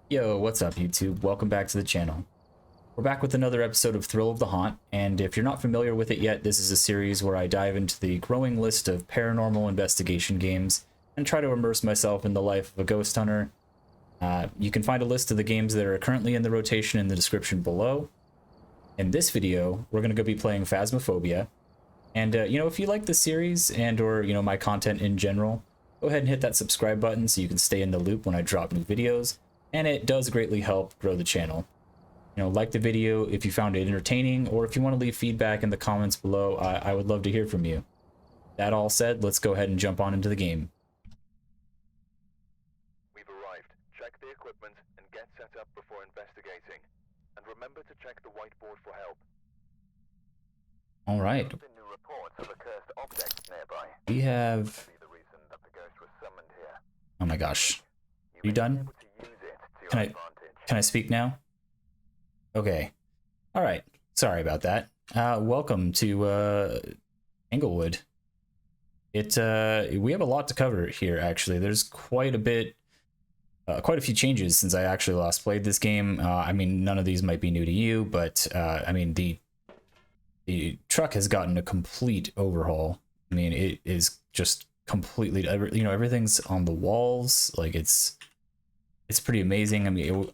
Yo, what's up YouTube? Welcome back to the channel. We're back with another episode of Thrill of the Haunt, and if you're not familiar with it yet, this is a series where I dive into the growing list of paranormal investigation games and try to immerse myself in the life of a ghost hunter. You can find a list of the games that are currently in the rotation in the description below. In this video, we're going to go be playing Phasmophobia, and if you like the series and or my content in general, go ahead and hit that subscribe button so you can stay in the loop when I drop new videos. And it does greatly help grow the channel. Like the video if you found it entertaining, or if you want to leave feedback in the comments below, I would love to hear from you. That all said, let's go ahead and jump on into the game. We've arrived. Check the equipment and get set up before investigating. And remember to check the whiteboard for help. All right. There have been new reports of a cursed object nearby. We have... Maybe the reason that the ghost was summoned here. Oh my gosh. Are you done? Can I speak now? Okay. All right. Sorry about that. Welcome to Englewood. We have a lot to cover here. Actually, there's quite a few changes since I actually last played this game. I mean, none of these might be new to you, but I mean the truck has gotten a complete overhaul. I mean, it is just completely everything's on the walls. Like it's pretty amazing. I mean,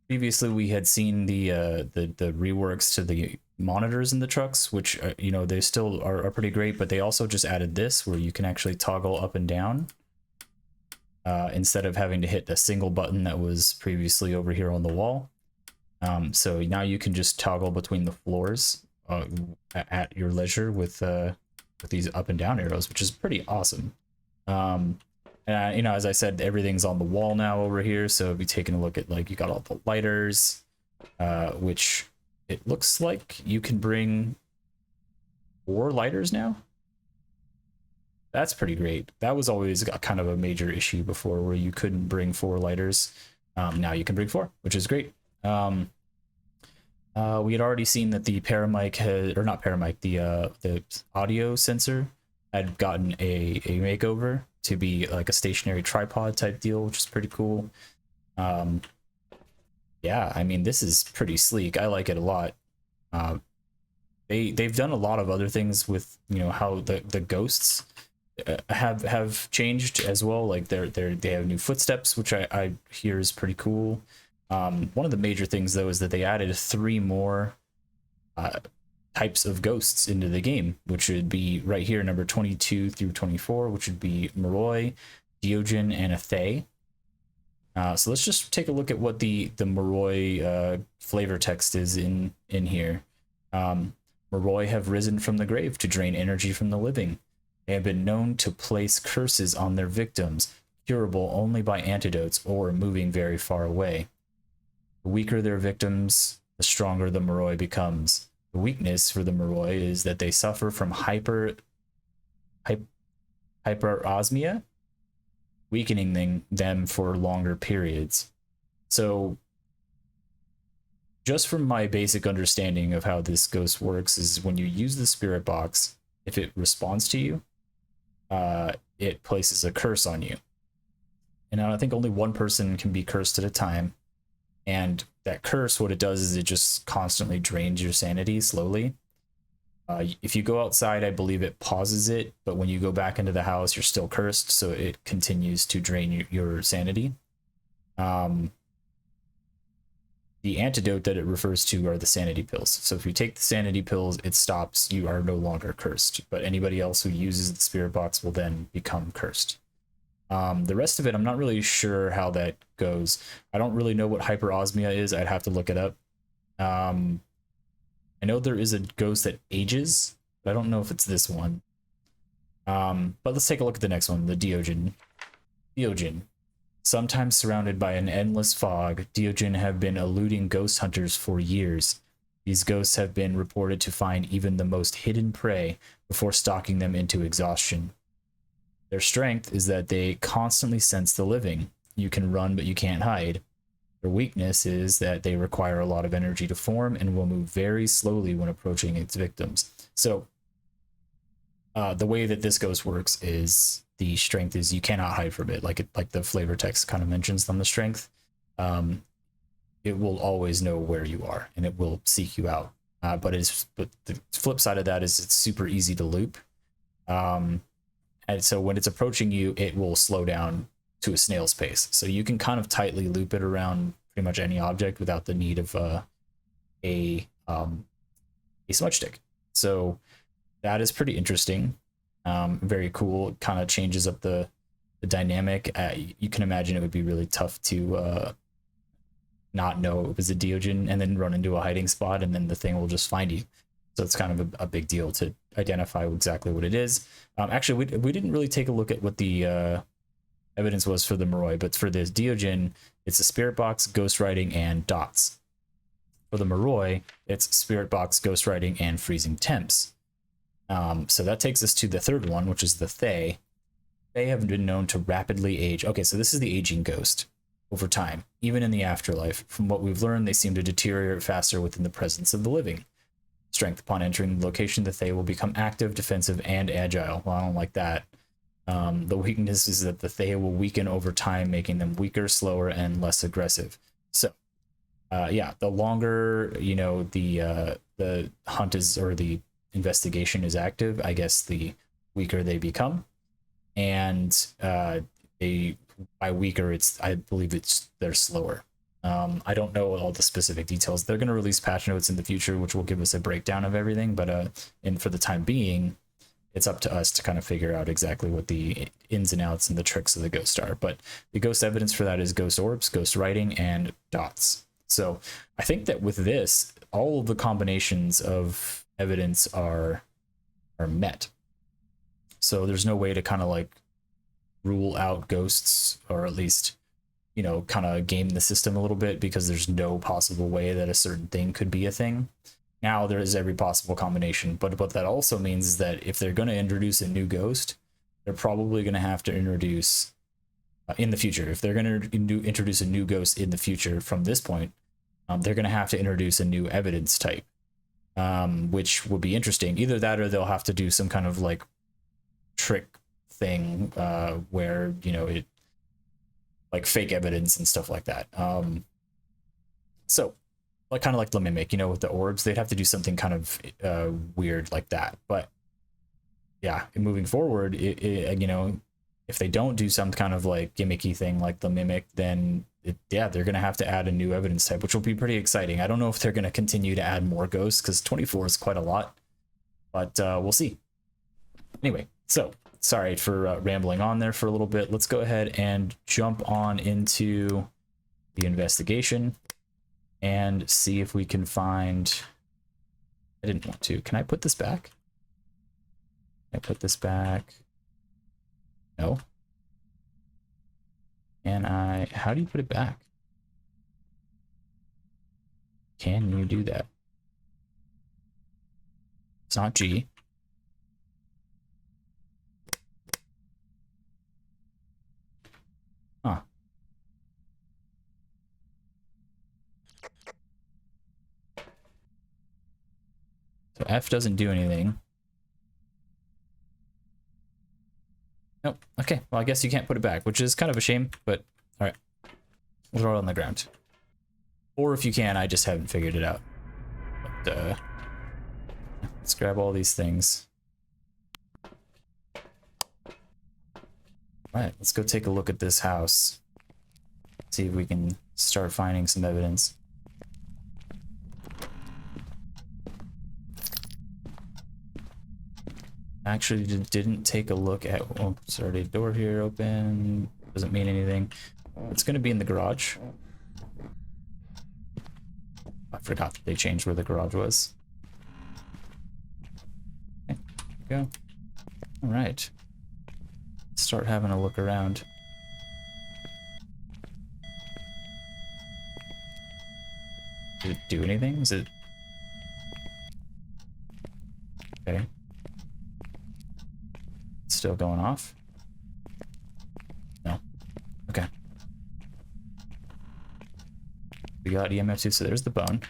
previously we had seen the reworks to the monitors in the trucks, which they still are pretty great, but they also just added this where you can actually toggle up and down instead of having to hit a single button that was previously over here on the wall. So now you can just toggle between the floors at your leisure with these up and down arrows, which is pretty awesome. And as I said, everything's on the wall now over here. So if you're taking a look at, like, you got all the lighters, which it looks like you can bring 4 lighters now. That's pretty great. That was always kind of a major issue before, where you couldn't bring 4 lighters. Now you can bring 4, which is great. We had already seen that the the audio sensor had gotten a makeover to be like a stationary tripod type deal, which is pretty cool. Yeah, I mean, this is pretty sleek. I like it a lot. They've done a lot of other things with how the ghosts have changed as well. Like they have new footsteps, which I hear is pretty cool. One of the major things though is that they added 3 more types of ghosts into the game, which would be right here, number 22 through 24, which would be Moroi, Diogen, and a Thay. So let's just take a look at what the Moroi flavor text is in here. Moroi have risen from the grave to drain energy from the living. They have been known to place curses on their victims, curable only by antidotes or moving very far away. The weaker their victims, the stronger the Moroi becomes. The weakness for the Moroi is that they suffer from hyperosmia, weakening them for longer periods. So just from my basic understanding of how this ghost works is when you use the spirit box, if it responds to you, it places a curse on you. And I think only one person can be cursed at a time. And that curse, what it does is it just constantly drains your sanity slowly. If you go outside, I believe it pauses it, but when you go back into the house, you're still cursed, so it continues to drain your sanity. The antidote that it refers to are the sanity pills. So if you take the sanity pills, it stops. You are no longer cursed, but anybody else who uses the spirit box will then become cursed. The rest of it, I'm not really sure how that goes. I don't really know what hyperosmia is. I'd have to look it up. I know there is a ghost that ages, but I don't know if it's this one. But let's take a look at the next one, the Diogen. Diogen. Sometimes surrounded by an endless fog, Diogen have been eluding ghost hunters for years. These ghosts have been reported to find even the most hidden prey before stalking them into exhaustion. Their strength is that they constantly sense the living. You can run, but you can't hide. Their weakness is that they require a lot of energy to form and will move very slowly when approaching its victims. So the way that this ghost works is the strength is you cannot hide from it, like the flavor text kind of mentions on the strength. it will always know where you are and it will seek you out. But the flip side of that is it's super easy to loop. And so when it's approaching you, it will slow down to a snail's pace. So you can kind of tightly loop it around pretty much any object without the need of a smudge stick. So that is pretty interesting. Very cool. It kind of changes up the dynamic. You can imagine it would be really tough to not know it was a Deogen and then run into a hiding spot and then the thing will just find you. So it's kind of a big deal to identify exactly what it is. Actually, we didn't really take a look at what the evidence was for the Moroi, but for this Deogen, it's a spirit box, ghost writing, and dots. For the Moroi, it's spirit box, ghost writing, and freezing temps. So that takes us to the third one, which is the Thay. They have been known to rapidly age. Okay, so this is the aging ghost over time, even in the afterlife. From what we've learned, they seem to deteriorate faster within the presence of the living. Strength. Upon entering the location, the Thay will become active, defensive, and agile. Well, I don't like that. The weakness is that the Thay will weaken over time, making them weaker, slower, and less aggressive. So, yeah, the longer, you know, the hunt is, or the investigation is active, I guess the weaker they become. And by weaker, I believe they're slower. I don't know all the specific details. They're going to release patch notes in the future, which will give us a breakdown of everything. But and for the time being, it's up to us to kind of figure out exactly what the ins and outs and the tricks of the ghost are. But the ghost evidence for that is ghost orbs, ghost writing, and dots. So I think that with this, all of the combinations of evidence are met. So there's no way to kind of like rule out ghosts, or at least, you know, kind of game the system a little bit, because there's no possible way that a certain thing could be a thing. Now there is every possible combination, but what that also means is that if they're going to introduce a new ghost, they're probably going to have to introduce in the future. If they're going to introduce a new ghost in the future from this point, they're going to have to introduce a new evidence type, which would be interesting. Either that, or they'll have to do some kind of like trick thing where, you know, it like fake evidence and stuff like that. So like kind of like the Mimic, you know, with the orbs, they'd have to do something kind of weird like that. But yeah, moving forward, you know, if they don't do some kind of like gimmicky thing like the Mimic, then yeah, they're going to have to add a new evidence type, which will be pretty exciting. I don't know if they're going to continue to add more ghosts, because 24 is quite a lot, but we'll see. Anyway, so sorry for rambling on there for a little bit. Let's go ahead and jump on into the investigation and see if we can find... I didn't want to. Can I put this back? Can I put this back? No. And how do you put it back? Can you do that? It's not G. Huh. So F doesn't do anything. Nope. Okay, well, I guess you can't put it back, which is kind of a shame, but all right. We'll throw it on the ground. Or if you can, I just haven't figured it out. But, let's grab all these things. All right, let's go take a look at this house. See if we can start finding some evidence. Actually didn't take a look at... Oh, there's already a door here open. Doesn't mean anything. It's going to be in the garage. I forgot that they changed where the garage was. Okay, there we go. All right. Let's start having a look around. Did it do anything? Is it... Okay. It's still going off? No. Okay. We got EMF 2, so there's the bone.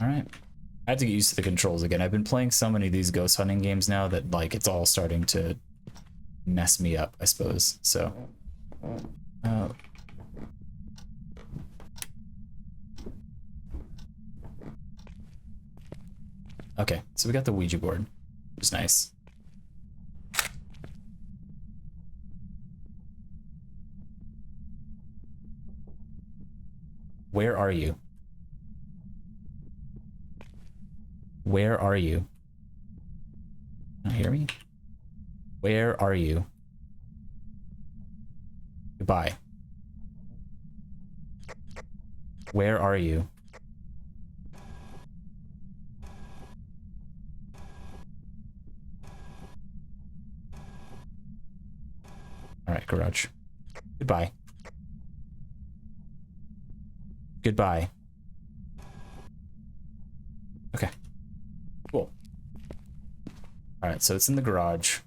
Alright. I have to get used to the controls again. I've been playing so many of these ghost hunting games now that, like, it's all starting to mess me up, I suppose. So, uh, okay, so we got the Ouija board, which is nice. Where are you? Where are you? Can you hear me? Where are you? Goodbye. Where are you? Alright, garage. Goodbye. Goodbye. Okay. Cool. Alright, so it's in the garage.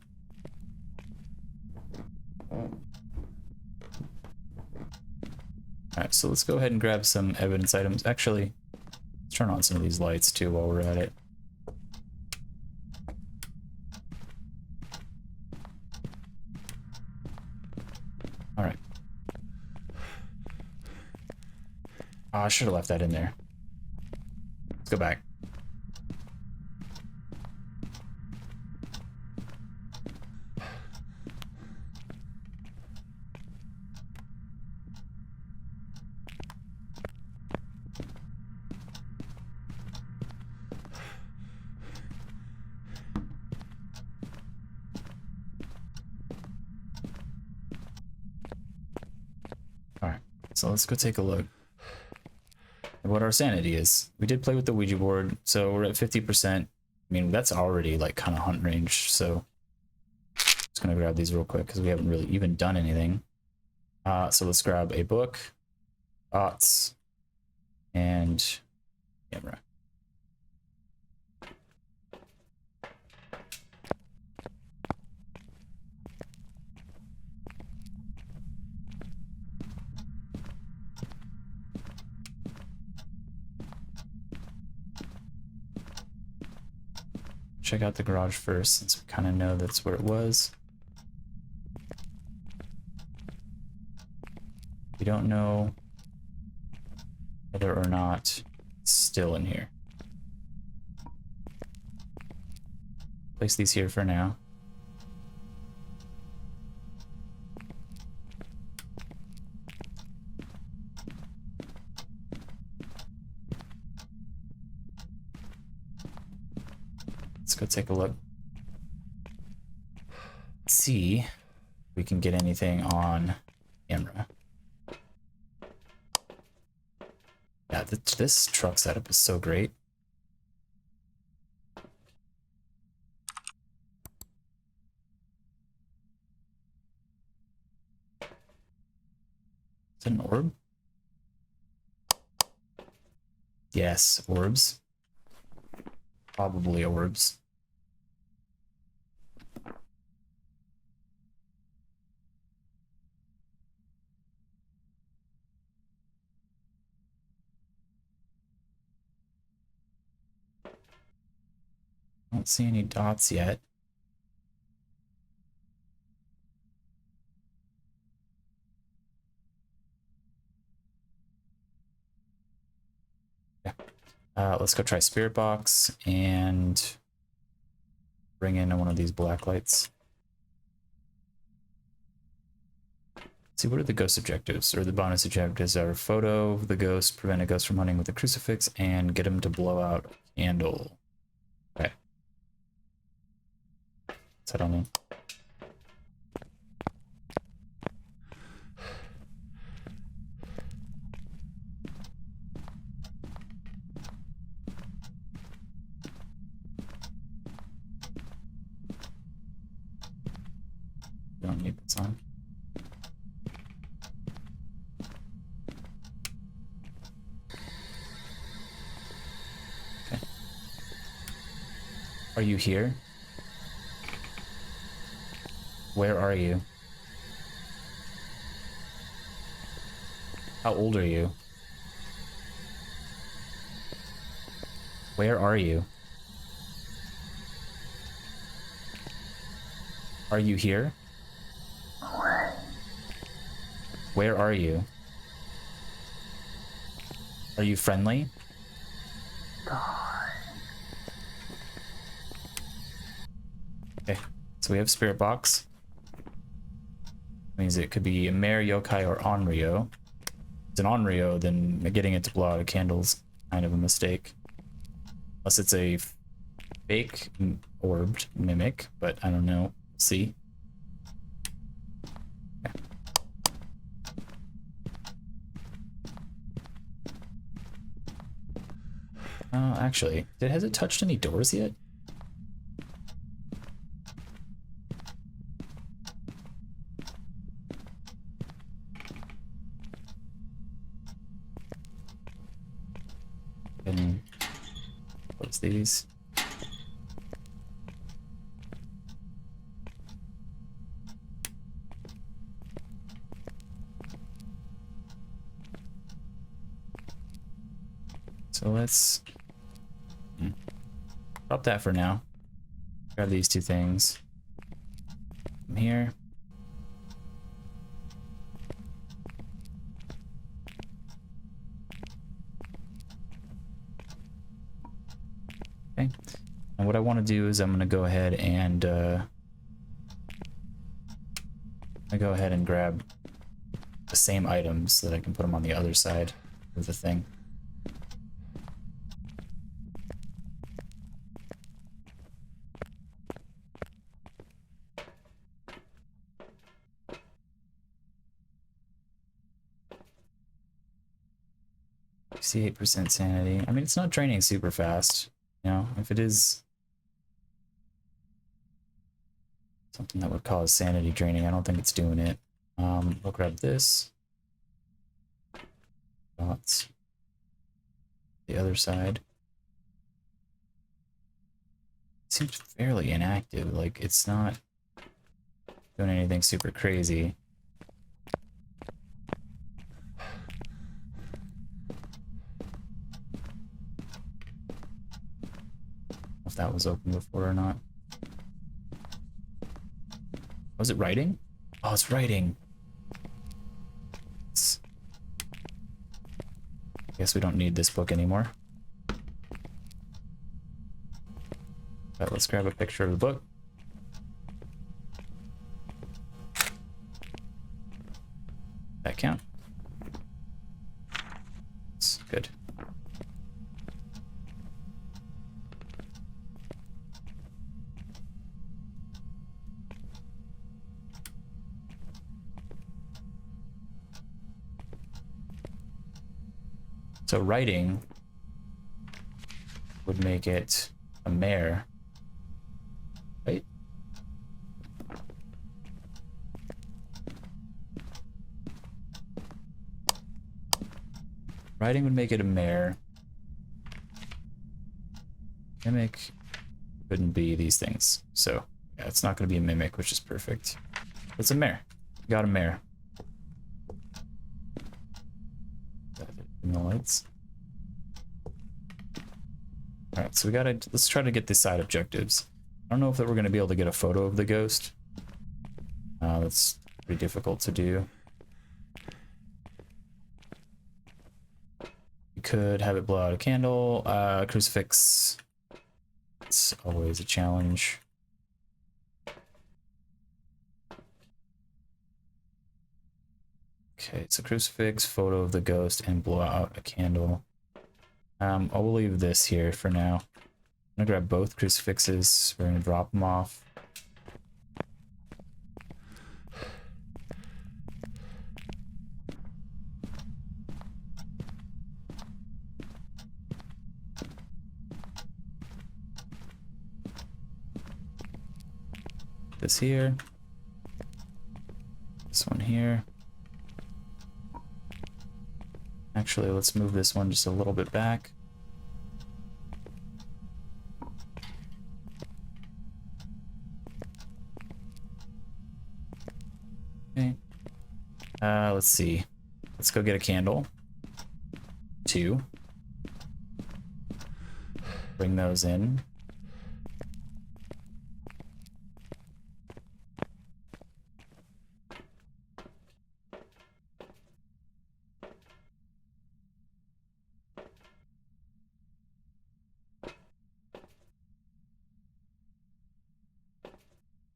Alright, so let's go ahead and grab some evidence items. Actually, let's turn on some of these lights too while we're at it. Alright. Oh, I should have left that in there. Let's go back. Alright, so let's go take a look at what our sanity is. We did play with the Ouija board, so we're at 50%. I mean, that's already like kind of hunt range, so just gonna grab these real quick because we haven't really even done anything. So let's grab a book, thoughts, and camera. Check out the garage first, since we kind of know that's where it was. We don't know whether or not it's still in here. Place these here for now. Let's go take a look. Let's see if we can get anything on camera. Yeah, this truck setup is so great. Is it an orb? Yes, orbs. Probably orbs. I don't see any dots yet. Yeah. Let's go try Spirit Box and bring in one of these black lights. Let's see, what are the ghost objectives? Or the bonus objectives are photo of the ghost, prevent a ghost from hunting with a crucifix, and get him to blow out a candle. Okay. What's that on me? Don't need this on. Okay. Are you here? Where are you? How old are you? Where are you? Are you here? Where are you? Are you friendly? Okay, so we have Spirit Box. Means it could be a Mare, Yokai, or Onryo. If it's an Onryo, then getting it to blow out a candle's kind of a mistake. Unless it's a fake orbed mimic, but I don't know. See? Okay. Actually, has it touched any doors yet? And what's these? So let's drop that for now. Grab these two things from here. Okay. And what I want to do is I'm going to go ahead and grab the same items so that I can put them on the other side of the thing. See, 8% sanity. I mean, it's not draining super fast. You know, if it is something that would cause sanity draining, I don't think it's doing it. We'll grab this. Dots. The other side. It seems fairly inactive. Like, it's not doing anything super crazy. If that was open before or not. Was it writing? Oh, it's writing. I guess we don't need this book anymore. But let's grab a picture of the book. That count? It's good. So writing would make it a mare, right? Writing would make it a mare. Mimic couldn't be these things. So yeah, it's not going to be a mimic, which is perfect. It's a mare. Got a mare. In the lights. Alright, so let's try to get the side objectives. I don't know if we're going to be able to get a photo of the ghost. That's pretty difficult to do. We could have it blow out a candle. Crucifix. It's always a challenge. Okay, it's a crucifix, photo of the ghost, and blow out a candle. I'll leave this here for now. I'm gonna grab both crucifixes. We're gonna drop them off. This here. This one here. Actually, let's move this one just a little bit back. Okay. Let's see. Let's go get a candle. 2. Bring those in.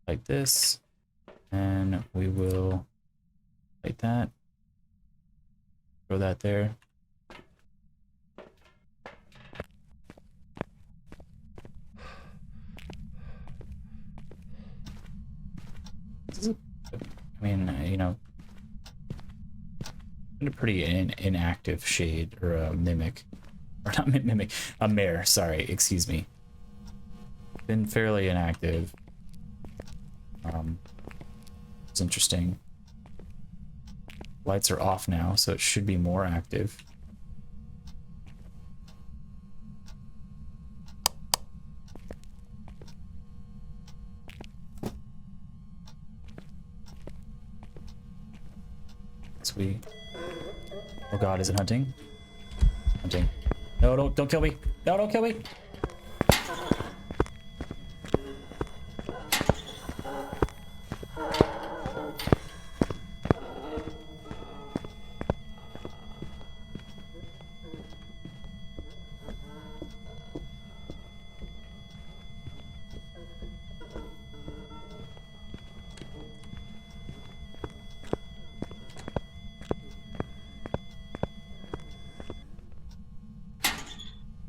like this, and we will like that. Throw that there. I mean, you know, in a pretty inactive shade, or a mimic, or not mimic, a mare. Sorry, excuse me. Been fairly inactive. It's interesting. Lights are off now, so it should be more active. Sweet. Oh god, is it hunting? Hunting. No, don't kill me. No, don't kill me.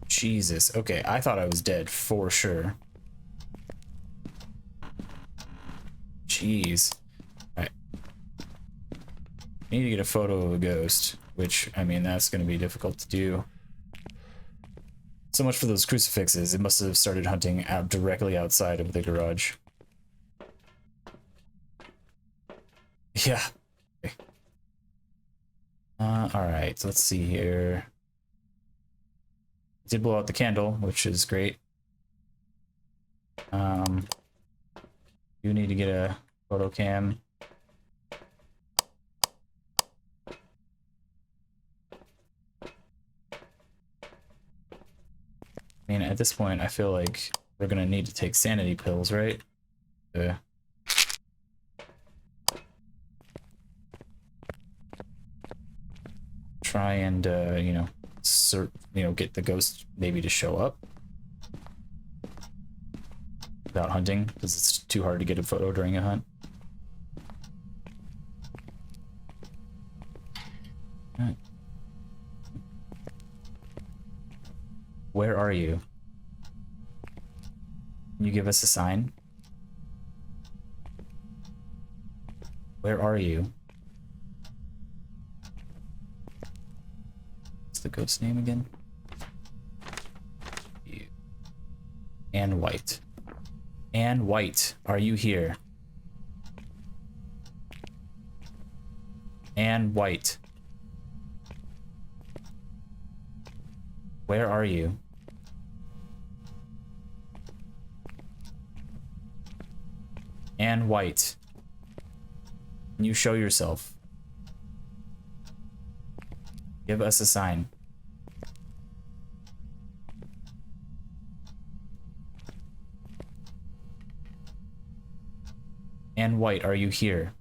Jesus. Okay, I thought I was dead for sure. Jeez. Alright. I need to get a photo of a ghost, which, I mean, that's going to be difficult to do. So much for those crucifixes. It must have started hunting out directly outside of the garage. Yeah. Okay. Alright, so let's see here. Did blow out the candle, which is great. You need to get a photo cam. I mean, at this point, I feel like we're gonna need to take sanity pills, right? Try and, you know, get the ghost maybe to show up without hunting, because it's too hard to get a photo during a hunt. Right. Where are you? Can you give us a sign? Where are you? What's the ghost name again? You. Anne White. Anne White, are you here? Anne White. Where are you? Anne White. Can you show yourself? Give us a sign. Anne White, are you here?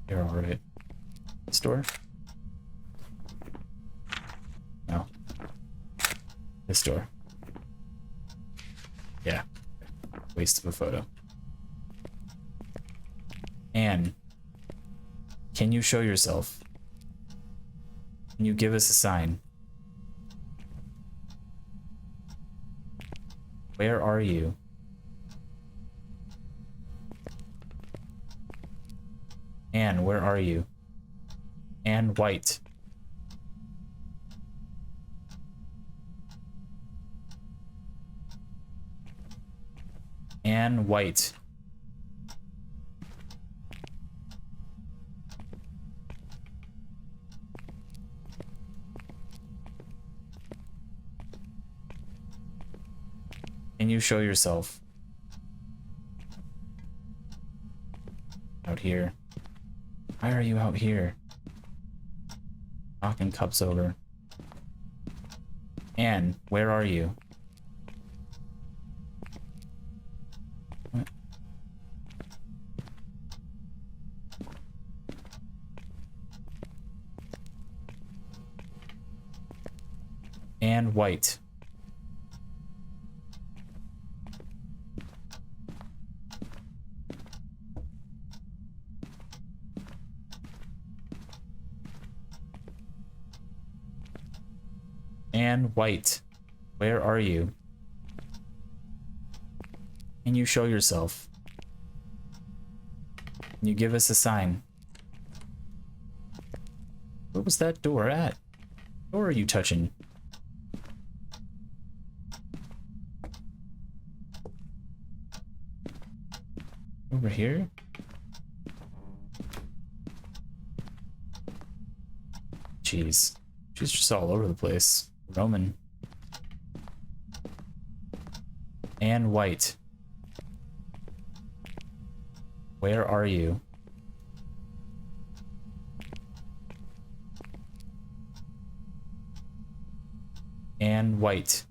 You're alright. This door? No. This door. Yeah. Waste of a photo. Anne, can you show yourself? Can you give us a sign? Where are you? Anne, where are you? Anne White. Anne White. Can you show yourself? Out here. Why are you out here? Knocking cups over. Anne, where are you? What? Anne White. And White, where are you? Can you show yourself? Can you give us a sign? Where was that door at? What door are you touching? Over here? Jeez. She's just all over the place. Roman. And White. Where are you? And White.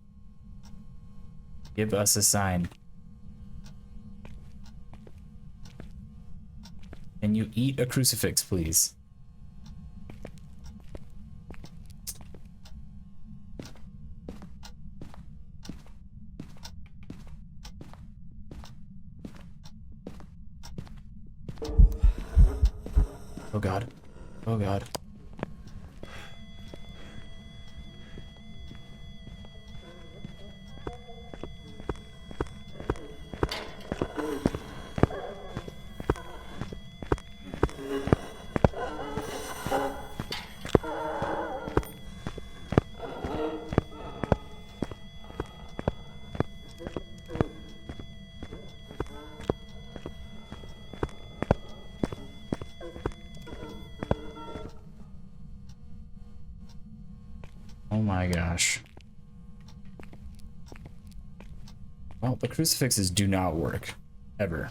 Give us a sign. Can you eat a crucifix, please? Oh god. Oh god. Oh my gosh. Well, the crucifixes do not work. Ever.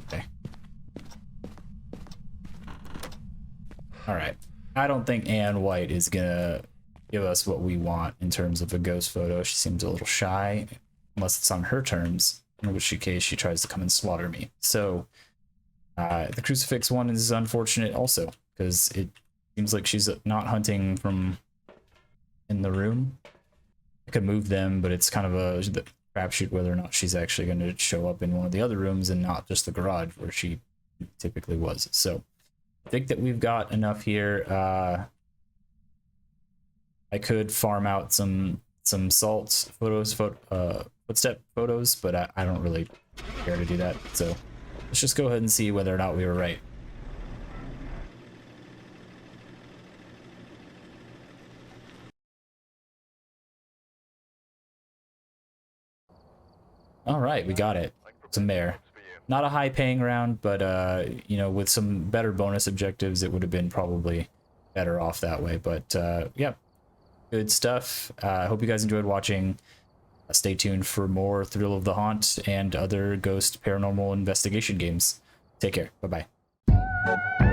Okay. Alright. I don't think Anne White is gonna give us what we want in terms of a ghost photo. She seems a little shy, unless it's on her terms, in which case she tries to come and slaughter me. So, the crucifix one is unfortunate also, because it seems like she's not hunting from in the room. I could move them, but it's kind of a crapshoot whether or not she's actually going to show up in one of the other rooms and not just the garage where she typically was. So I think that we've got enough here. I could farm out some salt photos, footstep photos, but I don't really care to do that. So let's just go ahead and see whether or not we were right. All right, we got it. It's a mare. Not a high paying round, but you know, with some better bonus objectives, it would have been probably better off that way. But yeah, good stuff. I hope you guys enjoyed watching. Stay tuned for more Thrill of the Haunt and other ghost paranormal investigation games. Take care. Bye-bye.